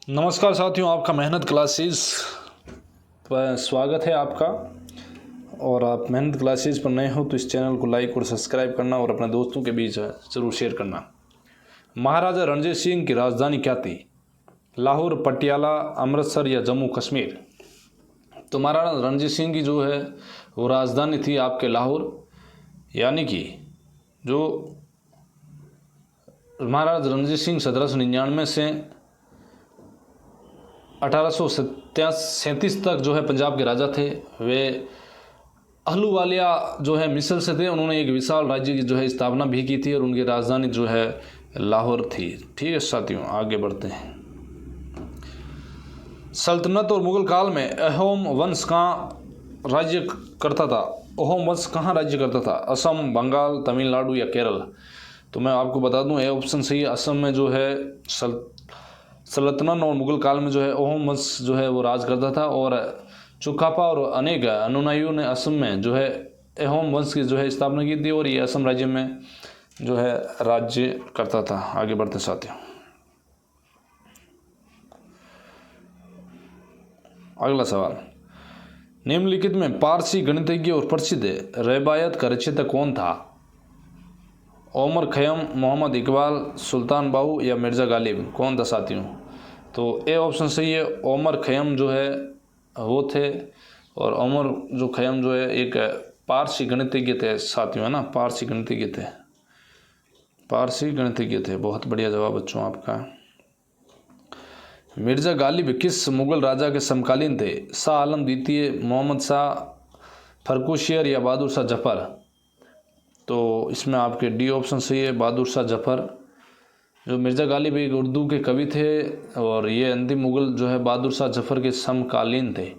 नमस्कार साथियों, आपका मेहनत क्लासेस पर स्वागत है आपका। और आप मेहनत क्लासेस पर नए हो तो इस चैनल को लाइक और सब्सक्राइब करना और अपने दोस्तों के बीच ज़रूर शेयर करना। महाराजा रणजीत सिंह की राजधानी क्या थी? लाहौर, पटियाला, अमृतसर या जम्मू कश्मीर? तो महाराजा रणजीत सिंह की जो है वो राजधानी थी आपके लाहौर। यानी कि जो महाराजा रणजीत सिंह 1799 से 1837 तक जो है पंजाब के राजा थे। वे अहलूवालिया जो है मिस्र से थे। उन्होंने एक विशाल राज्य की जो है स्थापना भी की थी और उनकी राजधानी जो है लाहौर थी। ठीक है साथियों, आगे बढ़ते हैं। सल्तनत और मुगल काल में अहोम वंश कहाँ राज्य करता था? अहोम वंश कहाँ राज्य करता था? असम, बंगाल, तमिलनाडु या केरल? तो मैं आपको बता दूं, ए ऑप्शन सही है। असम में जो है सल्तनत और मुगल काल में जो है अहोम वंश जो है वो राज करता था। और चुकापा और अनेक अनुयायियों ने असम में जो है अहोम वंश की जो है स्थापना की थी और ये असम राज्य में जो है राज्य करता था। आगे बढ़ते साथियों। अगला सवाल, निम्नलिखित में पारसी गणितज्ञ और प्रसिद्ध रबायत का रचयिता कौन था? ओमर खैयम, मोहम्मद इकबाल, सुल्तान बाहू या मिर्ज़ा गालिब? कौन था साथियों? तो ए ऑप्शन सही है। ओमर खैयम जो है वो थे। और ओमर जो खैयम जो है एक पारसी गणितज्ञ थे साथियों, है ना। पारसी गणितज्ञ थे, पारसी गणितज्ञ थे। बहुत बढ़िया जवाब बच्चों आपका। मिर्ज़ा गालिब किस मुगल राजा के समकालीन थे? शाह आलम द्वितीय, मोहम्मद शाह, फर्रुखशियर या बहादुर शाह जफ़र? तो इसमें आपके डी ऑप्शन सही है, बहादुर शाह जफ़र। जो मिर्ज़ा गालिब एक उर्दू के कवि थे और ये अंतिम मुगल जो है बहादुर शाह जफ़र के समकालीन थे।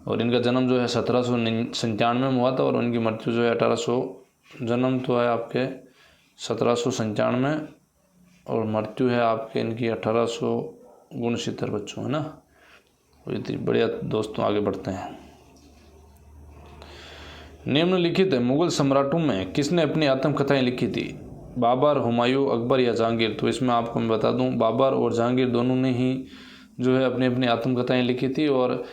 और इनका जन्म जो है 1797 में हुआ था और उनकी मृत्यु जो है 1800, जन्म तो है आपके 1797 और मृत्यु है आपके इनकी 1869 बच्चों, है ना। इतनी बढ़िया दोस्तों, आगे बढ़ते हैं। निम्नलिखित मुगल सम्राटों में किसने अपनी आत्मकथाएं लिखी थी? बाबर, हुमायूं, अकबर या जहांगीर? तो इसमें आपको मैं बता दूं, बाबर और जहांगीर दोनों ने ही जो है अपनी अपनी आत्मकथाएं लिखी थी। और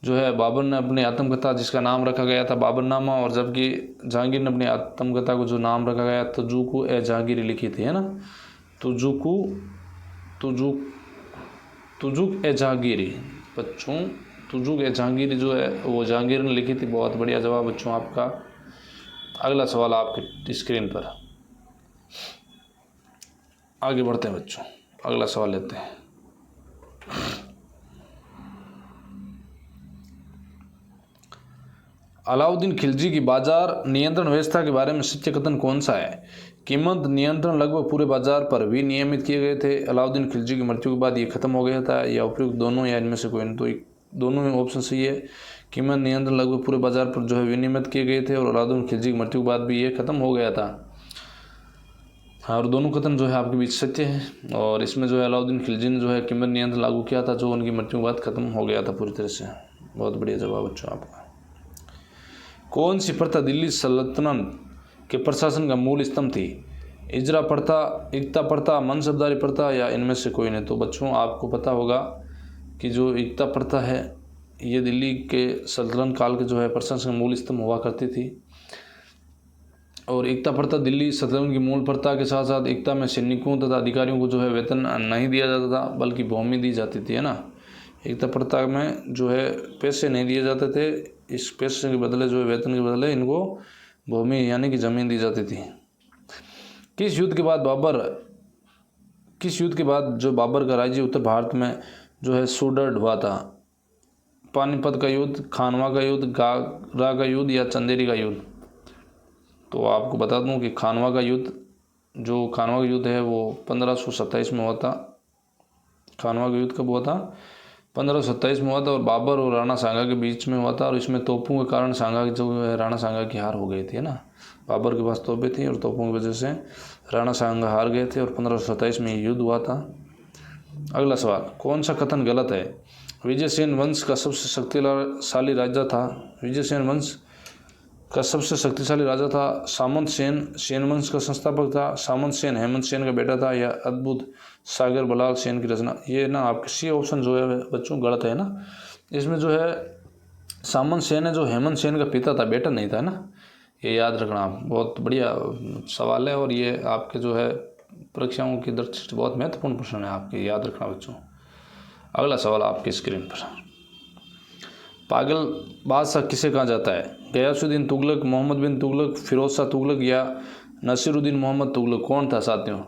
जो है बाबर ने अपनी आत्मकथा जिसका नाम रखा गया था बाबरनामा, और जबकि जहांगीर ने अपनी आत्मकथा को जो नाम रखा गया तुजुक ए जहांगीरी लिखी थी, है ना। तुजुक ए जहांगीरी बच्चों, तुजुक ए जहांगीरी जो है वो जहांगीर ने लिखी थी। बहुत बढ़िया जवाब बच्चों आपका। अगला सवाल आपके स्क्रीन पर। आगे बढ़ते हैं बच्चों, अगला सवाल लेते हैं। अलाउद्दीन खिलजी की बाजार नियंत्रण व्यवस्था के बारे में सत्य कथन कौन सा है? कीमत नियंत्रण लगभग पूरे बाजार पर विनियमित किए गए थे। अलाउद्दीन खिलजी की मृत्यु के बाद ये खत्म हो गया था, या उपयुक्त दोनों, या इनमें से कोई नहीं? तो दोनों में ऑप्शन सही है। कीमत नियंत्रण लगभग पूरे बाजार पर जो है विनियमित किए गए थे और अलाउद्दीन खिलजी की मृत्यु के बाद भी ये खत्म हो गया था। हाँ, और दोनों कथन जो है आपके बीच सत्य है। और इसमें जो है अलाउद्दीन खिलजी ने जो है कीमत नियंत्रण लागू किया था, जो उनकी मृत्यु के बाद खत्म हो गया था पूरी तरह से। बहुत बढ़िया जवाब बच्चों आपका। कौन सी प्रथा दिल्ली सल्तनत के प्रशासन का मूल स्तंभ थी? इजरा प्रथा, एकता प्रथा, मनसबदारी प्रथा या इनमें से कोई नहीं? तो बच्चों आपको पता होगा कि जो एकता प्रथा है ये दिल्ली के सल्तनत काल के जो है प्रशासन का मूल स्तंभ हुआ करती थी। और एकता प्रथा दिल्ली सल्तनत की मूल प्रथा के साथ साथ एकता में सैनिकों तथा अधिकारियों को जो है वेतन नहीं दिया जाता था, बल्कि भूमि दी जाती थी, है ना। एकता प्रथा में जो है पैसे नहीं दिए जाते थे, इस पैसे के बदले जो है वेतन के बदले इनको भूमि यानी कि ज़मीन दी जाती थी। किस युद्ध के बाद जो बाबर का राज्य उत्तर भारत में जो है सुदृढ़ हुआ था? पानीपत का युद्ध, खानवा का युद्ध, गागरा का युद्ध या चंदेरी का युद्ध? तो आपको बता दूं कि खानवा का युद्ध है वो 1527 में हुआ था। खानवा का युद्ध कब हुआ था? 1527 में हुआ था और बाबर और राणा सांगा के बीच में हुआ था। और इसमें तोपों के कारण सांगा जो है राणा सांगा की हार हो गई थी, है ना। बाबर के पास तोपें थी और तोपों की वजह से राणा सांगा हार गए थे और 1527 में युद्ध हुआ था। अगला सवाल, कौन सा कथन गलत है? विजयसेन वंश का सबसे शक्तिशाली राजा था। विजयसेन वंश का सबसे शक्तिशाली राजा था। सामंत सेन सेन वंश का संस्थापक था। सामंत सेन हेमंत सेन का बेटा था या अद्भुत सागर बलाल सेन की रचना। ये ना आपके सी ऑप्शन जो है बच्चों गलत है ना। इसमें जो है सामंत सेन है जो हेमंत सेन का पिता था, बेटा नहीं था ना। ये याद रखना आप, बहुत बढ़िया सवाल है और ये आपके जो है परीक्षाओं की दृष्टि से बहुत महत्वपूर्ण प्रश्न है आपके, याद रखना बच्चों। अगला सवाल आपकी स्क्रीन पर, पागल बादशाह किसे कहा जाता है? गयासुद्दीन तुगलक, मोहम्मद बिन तुगलक, फिरोज शाह तुगलक या नसीरुद्दीन मोहम्मद तुगलक? कौन था साथियों?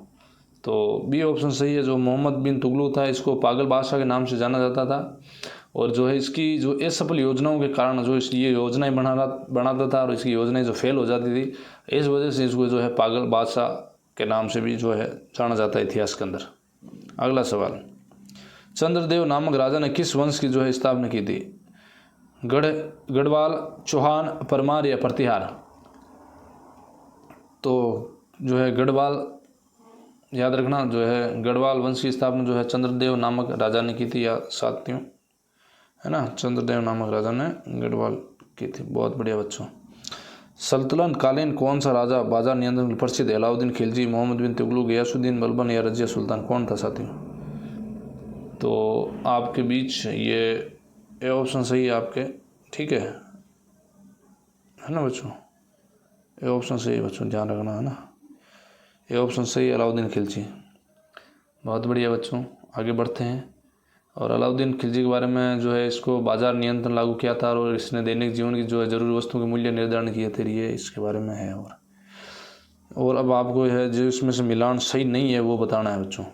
तो बी ऑप्शन सही है, जो मोहम्मद बिन तुगलक था इसको पागल बादशाह के नाम से जाना जाता था। और जो है इसकी जो असफल योजनाओं के कारण जो ये योजनाएं बनाता था और इसकी योजनाएं जो फेल हो जाती थी, इस वजह से इसको जो है पागल बादशाह के नाम से भी जो है जाना जाता है इतिहास के अंदर। अगला सवाल, चंद्रदेव नामक राजा ने किस वंश की जो है स्थापना की थी? गढ़वाल, चौहान, परमार या प्रतिहार? तो जो है गढ़वाल, याद रखना, जो है गढ़वाल वंश की स्थापना जो है चंद्रदेव नामक राजा ने की थी या साथियों, है ना, चंद्रदेव नामक राजा ने गढ़वाल की थी। बहुत बढ़िया बच्चों। सल्तनत कालीन कौन सा राजा बाजार नियंत्रण के लिए प्रसिद्ध है? अलाउद्दीन खिलजी, मोहम्मद बिन तुगलक, गयासुद्दीन बलबन या रजिया सुल्तान? कौन था साथियों? तो आपके बीच ये ऑप्शन सही है आपके, ठीक है ना बच्चों? ये ऑप्शन सही है बच्चों, ध्यान रखना, है ना, ये ऑप्शन सही है, अलाउद्दीन खिलजी। बहुत बढ़िया बच्चों, आगे बढ़ते हैं। और अलाउद्दीन खिलजी के बारे में जो है इसको बाजार नियंत्रण लागू किया था और इसने दैनिक जीवन की जो है जरूरी वस्तुओं के मूल्य निर्धारण किए थे, ये इसके बारे में है। और अब आपको है जो इसमें से मिलान सही नहीं है वो बताना है बच्चों।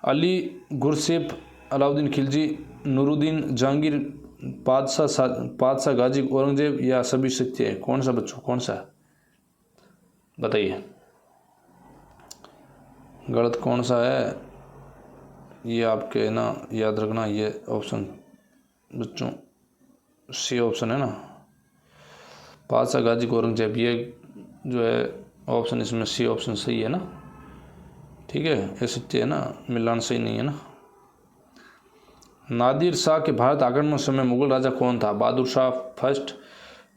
अली, गुरसेफ, अलाउद्दीन खिलजी, नूरुद्दीन, जहांगीर, बादशाह गाजी, औरंगजेब या सभी सत्य है? कौन सा बच्चों, कौन सा बताइए? गलत कौन सा है? ये आपके ना याद रखना, ये ऑप्शन बच्चों सी ऑप्शन है ना, बादशाह गाजी, औरंगजेब, ये जो है ऑप्शन इसमें सी ऑप्शन सही है ना, ठीक है, ये सत्य है ना, मिलान सही नहीं है ना। नादिर शाह के भारत आक्रमण समय मुगल राजा कौन था? बहादुर शाह फर्स्ट,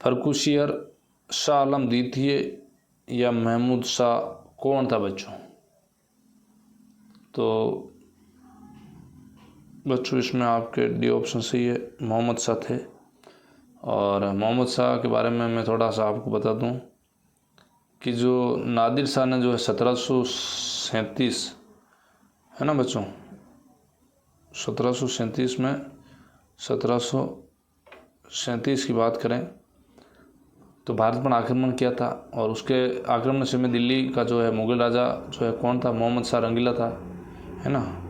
फर्रुखशियर, शाह आलम द्वितीय या महमूद शाह? कौन था बच्चों? तो बच्चों इसमें आपके डी ऑप्शन सही है, मोहम्मद शाह थे। और मोहम्मद शाह के बारे में मैं थोड़ा सा आपको बता दूं कि जो नादिर शाह ने जो है 1737, है ना बच्चों, 1737 में 1737 की बात करें तो भारत पर आक्रमण किया था। और उसके आक्रमण से में दिल्ली का जो है मुगल राजा जो है कौन था? मोहम्मद शाह रंगीला था, है ना।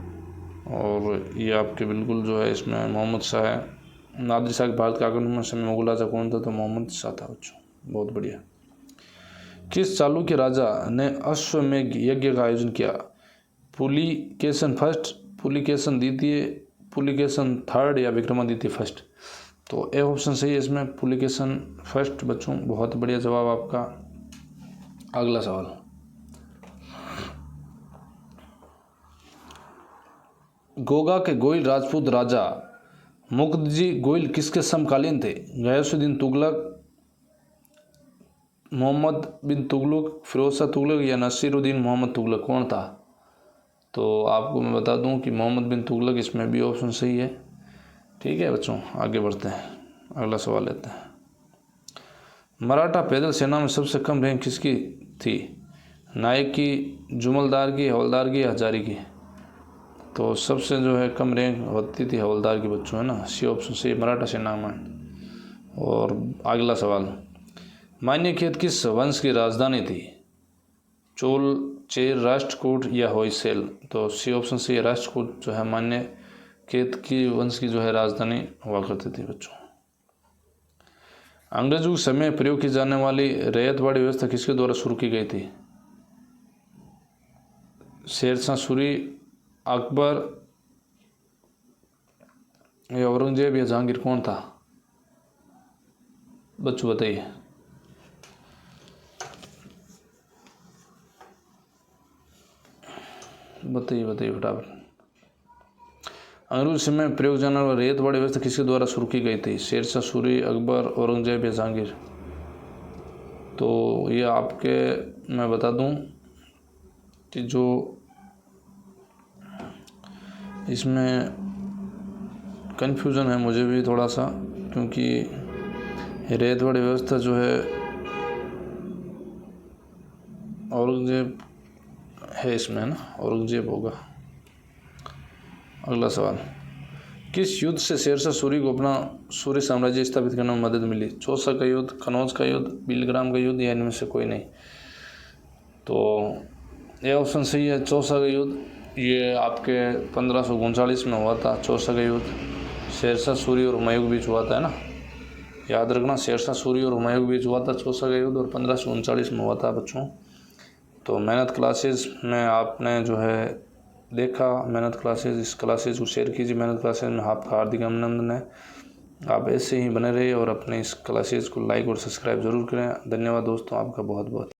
और ये आपके बिल्कुल जो है इसमें मोहम्मद शाह है। नादिर शाह के भारत के आक्रमण समय मुगल राजा कौन था? तो मोहम्मद शाह था बच्चों। बहुत बढ़िया। किस चालुक्य राजा ने अश्वमेध यज्ञ का आयोजन किया? पुलिकेशन फर्स्ट, पुलिकेशन द्वितीय, पुलिकेशन थर्ड या विक्रमादित्य फर्स्ट? तो ए ऑप्शन सही है इसमें, पुलिकेशन फर्स्ट बच्चों। बहुत बढ़िया जवाब आपका। अगला सवाल, गोगा के गोइल राजपूत राजा मुकदजी गोइल किसके समकालीन थे? गयासुद्दीन तुगलक, मोहम्मद बिन तुगलक, फिरोज शाह तुगलक या नसीरुद्दीन मोहम्मद तुगलक? कौन था? तो आपको मैं बता दूं कि मोहम्मद बिन तुगलक, इसमें भी ऑप्शन सही है, ठीक है बच्चों। आगे बढ़ते हैं, अगला सवाल लेते हैं। मराठा पैदल सेना में सबसे कम रैंक किसकी थी? नायक की, जुमलदार की, हवलदार की, हजारी की? तो सबसे जो है कम रैंक होती थी हवलदार की बच्चों, है ना। सी ऑप्शन सही, मराठा सेना में। और अगला सवाल, मान्यखेत किस वंश की राजधानी थी? चोल, चेर, राष्ट्रकूट या होयसल? तो सी ऑप्शन सही है, राष्ट्रकूट जो है मान्यखेत की वंश की जो है राजधानी हुआ करती थी बच्चों। अंग्रेजों के समय प्रयोग की जाने वाली रैयतवाड़ी व्यवस्था किसके द्वारा शुरू की गई थी? शेरशाह सूरी, अकबर या औरंगजेब या जहांगीर? कौन था बच्चों, बताइए? बताइए बताइए फटाफट। अंग्रेजों समय प्रयोग जाने वाली रैयतवाड़ी व्यवस्था किसके द्वारा शुरू की गई थी? शेरशाह सूरी, अकबर, औरंगजेब या जहांगीर? तो ये आपके मैं बता दूं कि जो इसमें कन्फ्यूज़न है मुझे भी थोड़ा सा, क्योंकि रेतवाड़ी व्यवस्था जो है औरंगजेब है इसमें, है ना, औरंगजेब होगा। अगला सवाल, किस युद्ध से शेरशाह सूरी को अपना सूरी साम्राज्य स्थापित करने में मदद मिली? चौसा का युद्ध, कनौज का युद्ध, बिलग्राम का युद्ध, या इनमें से कोई नहीं? तो ये ऑप्शन सही है, चौसा का युद्ध। ये आपके 1539 में हुआ था चौसा का युद्ध, शेरशाह सूरी और हुमायूं के बीच हुआ था, है ना, याद रखना, शेरशाह सूरी और हुमायूं के बीच हुआ था चौसा का युद्ध, और 1539 में हुआ था बच्चों। तो मेहनत क्लासेस में आपने जो है देखा, मेहनत क्लासेस, इस क्लासेस को शेयर कीजिए। मेहनत क्लासेस में आपका हार्दिक अभिनंदन है। आप ऐसे ही बने रहिए और अपने इस क्लासेस को लाइक और सब्सक्राइब ज़रूर करें। धन्यवाद दोस्तों, आपका बहुत बहुत।